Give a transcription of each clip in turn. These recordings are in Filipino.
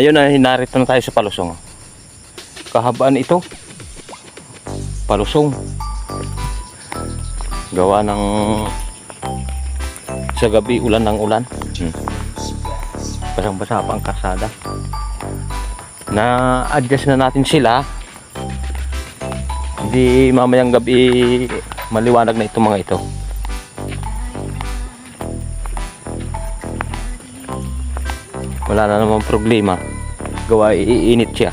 Ayun na, narito na tayo sa palusong. Kahabaan ito. Palusong. Gawa ng sa gabi ulan ng ulan. Basang-basa pa ang kasada. Na-adjust na natin sila. Hindi mamayang gabi maliwanag na itong mga ito. Wala na namang problema. Gawa iinit siya.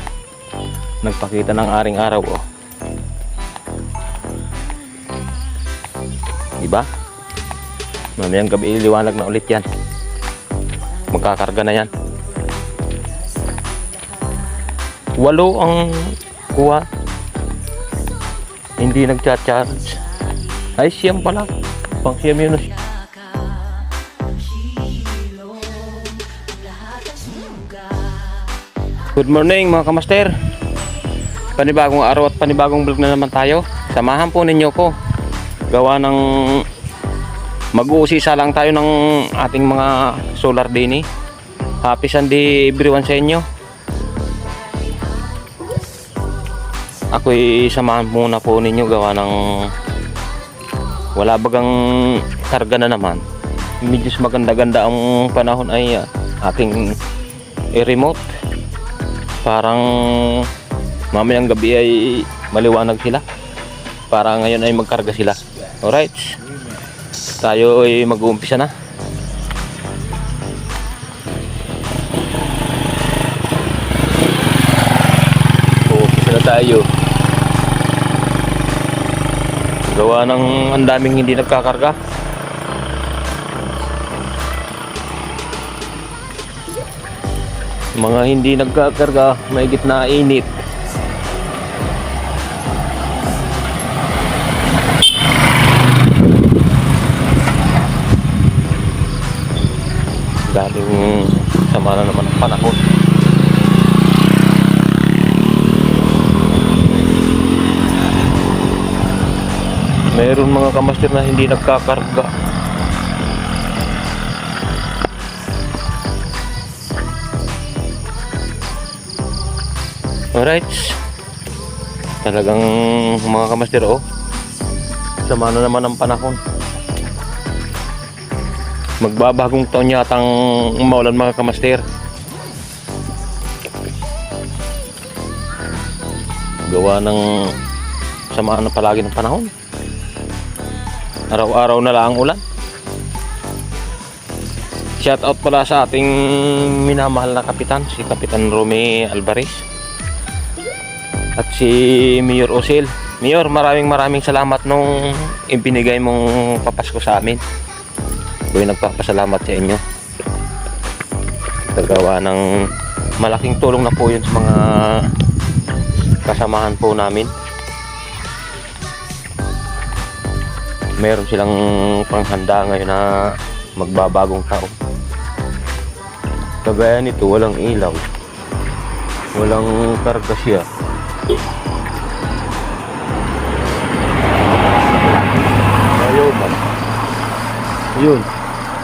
Nagpakita ng aring araw, oh. Diba? Mamayang gabi liwanag na ulit yan. Magkakarga na yan. 8 ang kuha. Hindi nagcha-charge. Ay, siyam pala. Pang siyam yun. Good morning mga kamaster. Panibagong araw at panibagong vlog na naman tayo. Samahan po ninyo ko. Gawa ng mag-uusisa lang tayo ng ating mga solar dini. Happy Sunday everyone sa inyo. Ako'y samahan muna po ninyo gawa ng wala bagang karga na naman. Medyo maganda-ganda ang panahon ay ating i-remote. Parang mamayang gabi ay maliwanag sila. Para ngayon ay magkarga sila. Alright. Tayo ay mag-uumpisa na. Uumpisa na tayo. Gawa ng ang daming hindi nagkakarga. Mga hindi nagkakarga, mahigit na init. Galing sama na naman ang panahon. Mayroon mga kamaster na hindi nagkakarga. Alright. Talagang mga kamaster, oh. Sama na naman ang panahon. Magbabagong taon yatang maulan mga kamaster. Gawa ng samaan na palagi ng panahon. Araw-araw na lang ang ulan. Shout out pala sa ating minamahal na kapitan, si Kapitan Romy Alvarez. At si Mayor Osil. Mayor, maraming salamat nung ibinigay mong papasko sa amin. Ako'y nagpapasalamat sa inyo. Tagawa ng malaking tulong na po yun sa mga kasamahan po namin. Meron silang panghanda ngayon na magbabagong taon. Kagaya nito, walang ilaw. Walang karga siya. Ayaw man. Yun,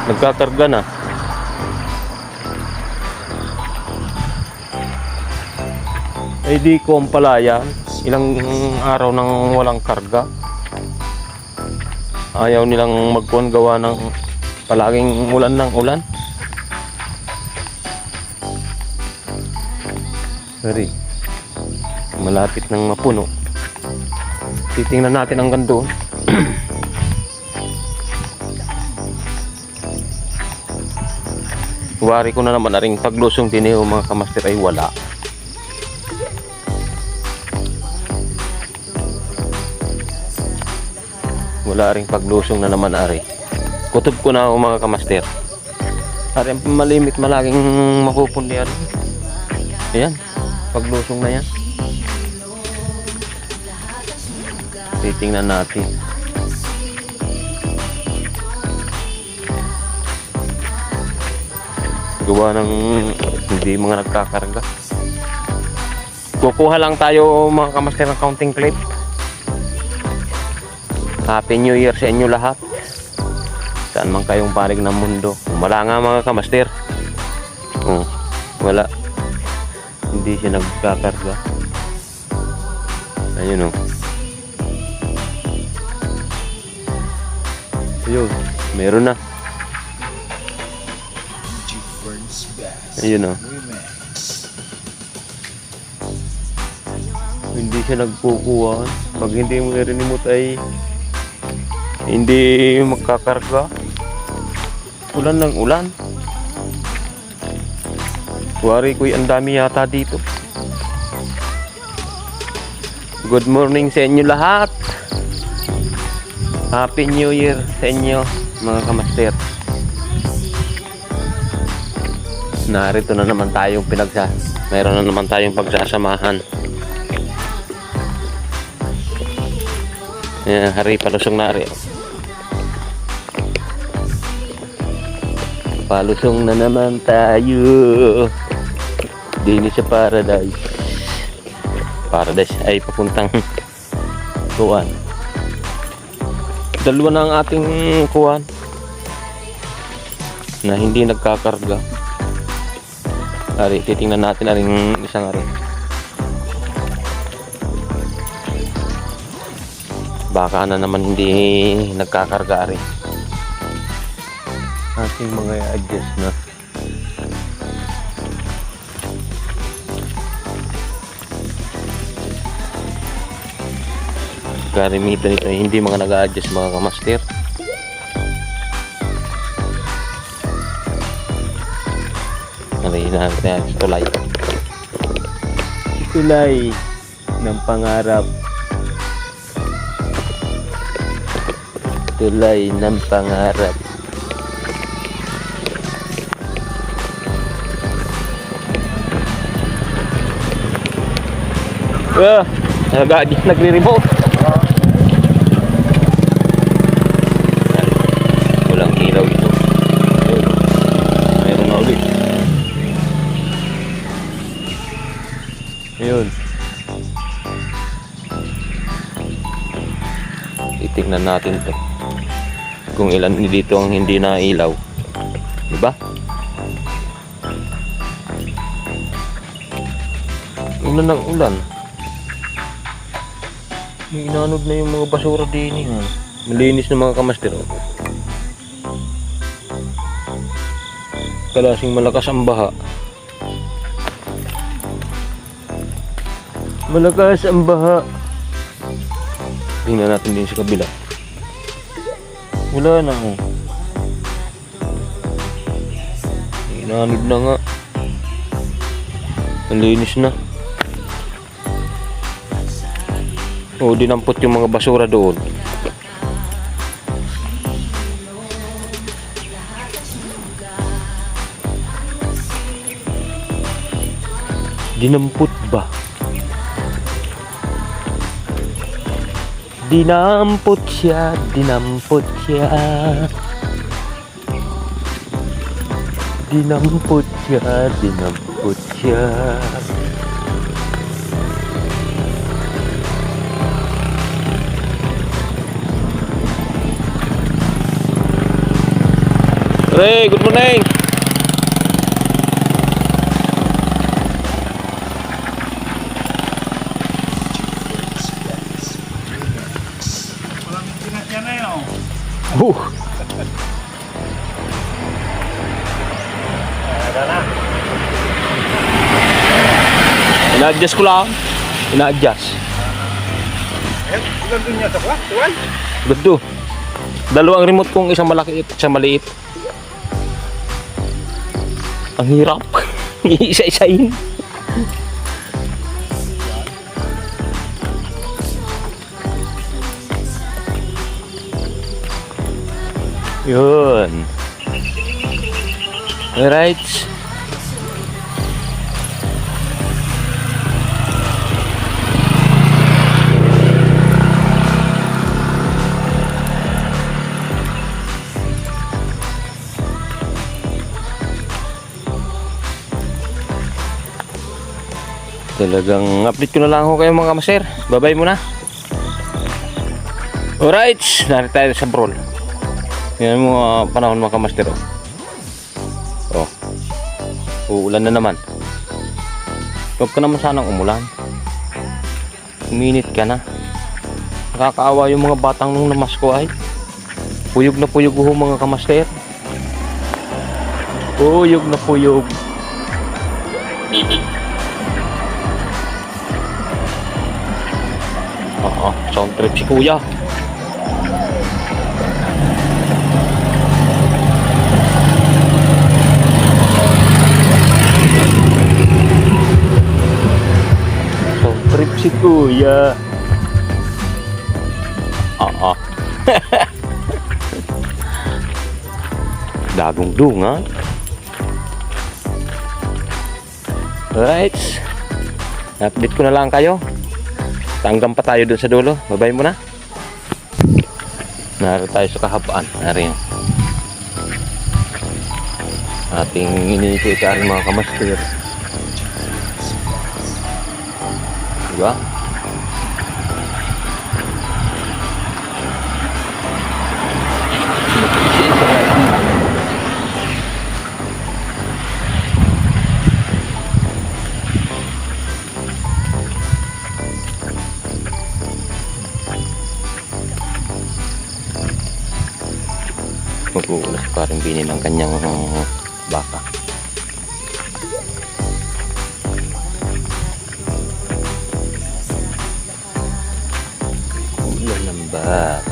nagkakarga na. Eh di ko ang palaya. Ilang araw nang walang karga. Ayaw nilang magkuhan gawa ng palaging ulan ng ulan. Sorry. Malapit nang mapuno. Titingnan natin ang gando. Wari ko na naman na ring paglusong din yung mga kamaster ay wala. Wala ring paglusong na naman ari. Kutob ko na mga kamaster. Ari ang malimit malaging mapupundi ari. Ayan, paglusong na yan. Titingnan natin. Gawa ng hindi mga nagkakarga. Kukuha lang tayo mga kamaster ng counting clip. Happy New Year sa inyo lahat. Saan man kayong panig ng mundo. Wala nga mga kamaster. Wala. hindi siya nagkakarga. Ayun o. Ayun, meron na. Ayun o. Hindi siya nagkukuha. Pag hindi mo i-remote ay hindi magkakarga. Ulan ng ulan. Wari ko'y ang dami yata dito. Good morning sa inyo lahat. Happy New Year sa inyo mga kamaster. Narito na naman tayong mayroon na naman tayong pagsasamahan. Ayan, hari palusong na rin. Palusong na naman tayo. Dini sa Paradise. Paradise ay papuntang kuwan. Dalawa na ang ating kuwan na hindi nagkakarga. Ari, titingnan natin aring isang ari. Baka na naman hindi nagkakarga ari. Ating mga i-adjust na. Karamitan ito hindi mga nag-a-adjust mga kamaster. Nalinahan natin tulay. Tulay ng pangarap. Tulay ng pangarap. Nagre-remote. Walang ilaw ito. Mayroon na ulit. Ayun. Titingnan natin to. Kung ilan dito ang hindi na ilaw. Diba? Ulan ng ulan. May inanod na yung mga basura din. Malinis na mga kamaster. Kalasing malakas ang baha. Malakas ang baha. Tingnan natin din sa kabila. Wala na oh. Inanod na nga. Malinis na. O, dinampot yung mga basura doon. Dinampot ba? Dinampot siya, dinampot siya. Dinampot siya, dinampot siya. Hey, good morning. Walang pinasya na yun. Ina-adjust ko lang. Ina-adjust. Ilan doon niya sa kwa? Tuwan? Gusto. Dalawang remote kong isang malaki at isang maliit. Ang hirap. Isa-isahin. Yun. Alright. Talagang update ko na lang ako kayo mga kamaster. Bye-bye muna. Alright, narito tayo sa Brol. Yan mo panahon mga kamaster. Oh. Uulan na naman. Huwag ka naman sanang umulan. Uminit ka na. Nakakaawa yung mga batang nung namasko ay. Puyog na puyog ho mga kamaster. Puyog na puyog. Oo, sound trip si kuya. Sound trip si kuya. Oo. Dagong dunga. Alright. Update ko na lang kayo. Hanggang pa tayo dun sa dulo. Babay mo na. Narito tayo sa kahabaan. Narito yun. Ating iniisita ang mga kamaster. Diba? Mag-uulas pa rin binin ng kanyang baka. Ulan ng baka.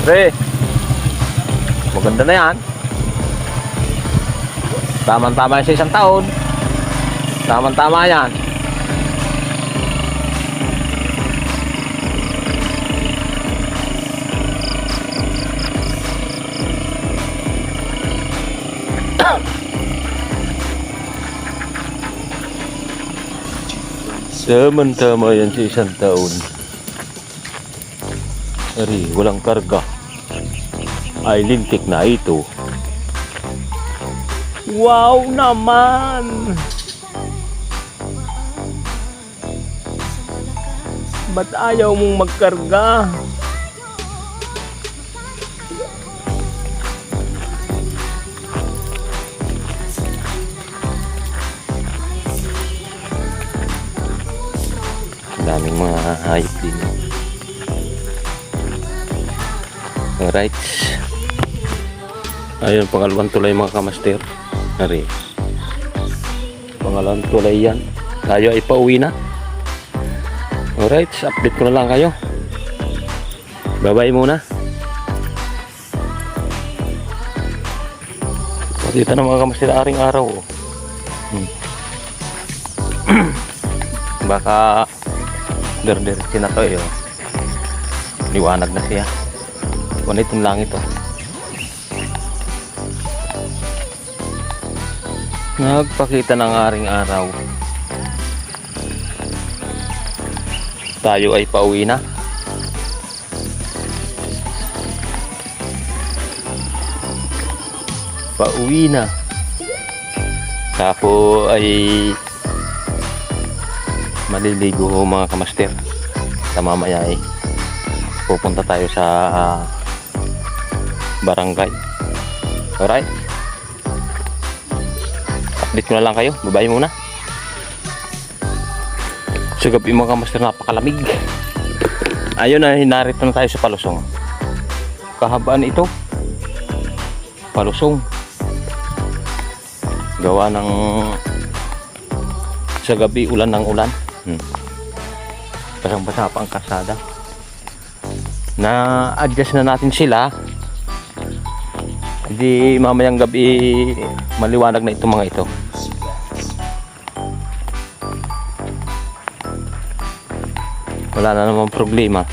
Pre, maganda na yan. Tama-tama yan sa isang taon. Tama-tama yan. Tama-tama yan sa isang taon. Ari, walang karga. Ay lintik na ito. Wow naman! Ba't ayaw mong magkarga? Daming mga hayop din. Alright. Ayun, pangalawang tulay mga kamaster. Ari. Pangalawang tulay yan. Tayo ay pauwi na. Alright, update ko na lang kayo. Bye-bye muna. Dito na mga kamaster, aring araw. Baka der-der na to eh. Liwanag na siya. Kunit yung langit oh. Nagpakita ng aring araw. Tayo ay pauwi na. Pauwi na. Ako ay maliligo mga kamaster. Sa mamaya ay pupunta tayo sa barangay. Alright. Update ko na lang kayo. Bye-bye muna. Sa gabi mga kamaster, napakalamig. Ayun na, narito na tayo sa Palusong. Kahabaan ito. Palusong. Gawa ng sa gabi ulan ng ulan. Basang-basa pa ang kasada. Na-adjust na natin sila. Hindi mamayang gabi maliwanag na itong mga ito. Wala na namang problema.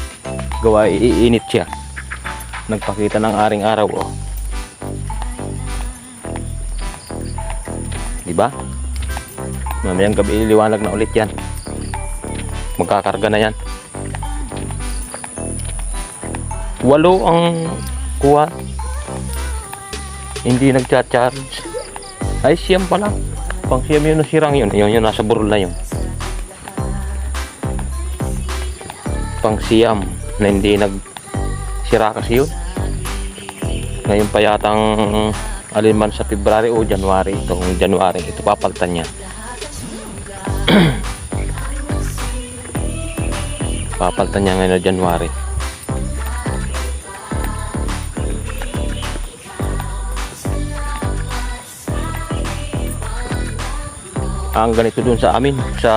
Gawa iinit siya. Nagpakita ng aring araw oh. Diba? Mamayang gabi liwanag na ulit yan. Magkakarga na yan. 8 ang kuha. Hindi nagcha-charge. Ay, siyam pala. Pang siyam yun nasirang yun. Yun nasa burol na yun. Pang siyam na hindi nagsira kasi yun. Ngayon pa yatang alinman sa February o January. Itong January, ito papalitan niya. Papalitan niya ngayon na January. Ang ganito dun sa amin, sa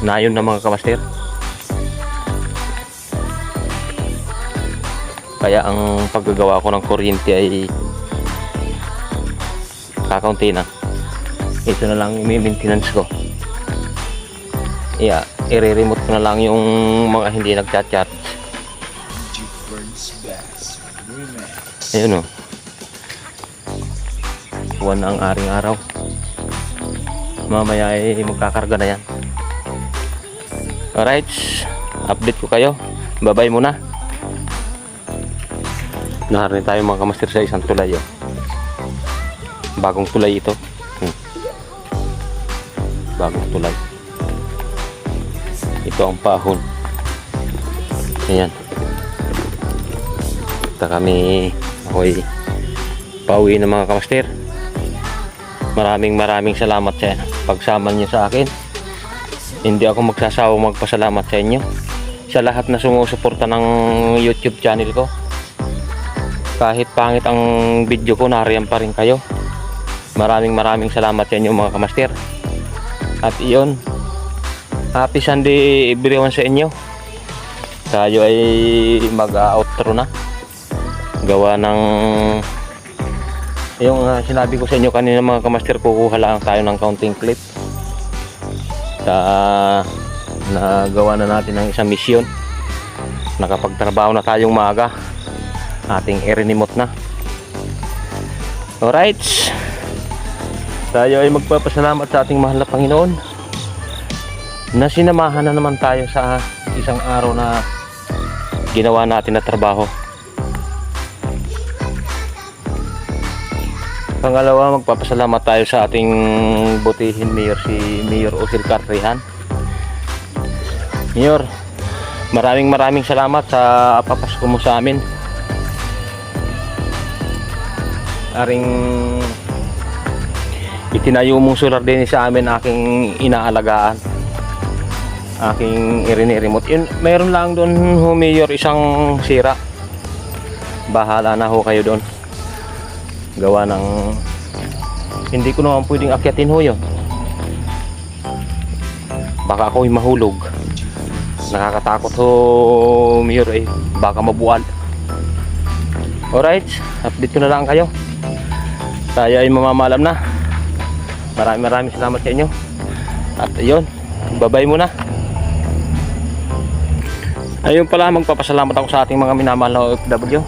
nayon ng mga kamaster. Kaya ang paggagawa ko ng kuryente ay kakaunti na. Ito na lang yung maintenance ko. Yeah, i-remote ko na lang yung mga hindi nagchat-chat. Ayun o. Buwan na ang aring araw. Mamaya ay magkakarga na yan. Alright, update ko kayo. Bye-bye muna. Naharin tayo mga kamaster sa isang tulay. Oh. Bagong tulay ito. Bagong tulay. Ito ang pahon. Ayan. Ito kami ako'y pauwi ng mga kamaster. Maraming salamat sa pagsama niyo sa akin. Hindi ako magsasawang magpasalamat sa inyo. Sa lahat na sumusuporta ng YouTube channel ko. Kahit pangit ang video ko, nariyan pa rin kayo. Maraming salamat sa inyo mga kamaster. At iyon, happy Sunday everyone sa inyo. Tayo ay mag-outro na. Gawa ng yung sinabi ko sa inyo kanina mga kamaster, kukuha lang tayo ng counting clip. Nagawa na natin ng isang misyon. Nakapagtrabaho na tayong maaga. Ating i-remote na. Alright, tayo ay magpapasalamat sa ating mahal na Panginoon na sinamahan na naman tayo sa isang araw na ginawa natin na trabaho. Pangalawa, magpapasalamat tayo sa ating butihin mayor, si Mayor Osil Cartrehan. Mayor, maraming salamat sa papasko mo sa amin. Aring itinayo mong solar din sa amin, aking inaalagaan, aking i-remote. Yun, mayroon lang doon ho, Mayor, isang sira. Bahala na ho kayo doon. Gawa ng hindi ko naman pwedeng akyatin ho yun. Baka ako'y mahulog. Nakakatakot ho, Mayor, eh. Baka mabuwal. Alright, update ko na lang kayo. Tayo ay mamamalam na. Maraming salamat sa inyo. At ayun, bye-bye muna. Ayun pala, magpapasalamat ako sa ating mga minamahal na OFW.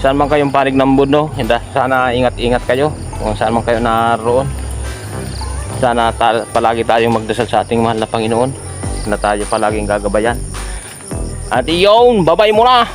Saan man kayong panig ng mundo, sana ingat-ingat kayo. Kung saan man kayo naroon, sana palagi tayong magdasal sa ating mahal na Panginoon na tayo palaging gagabayan. At iyon, bye-bye muna.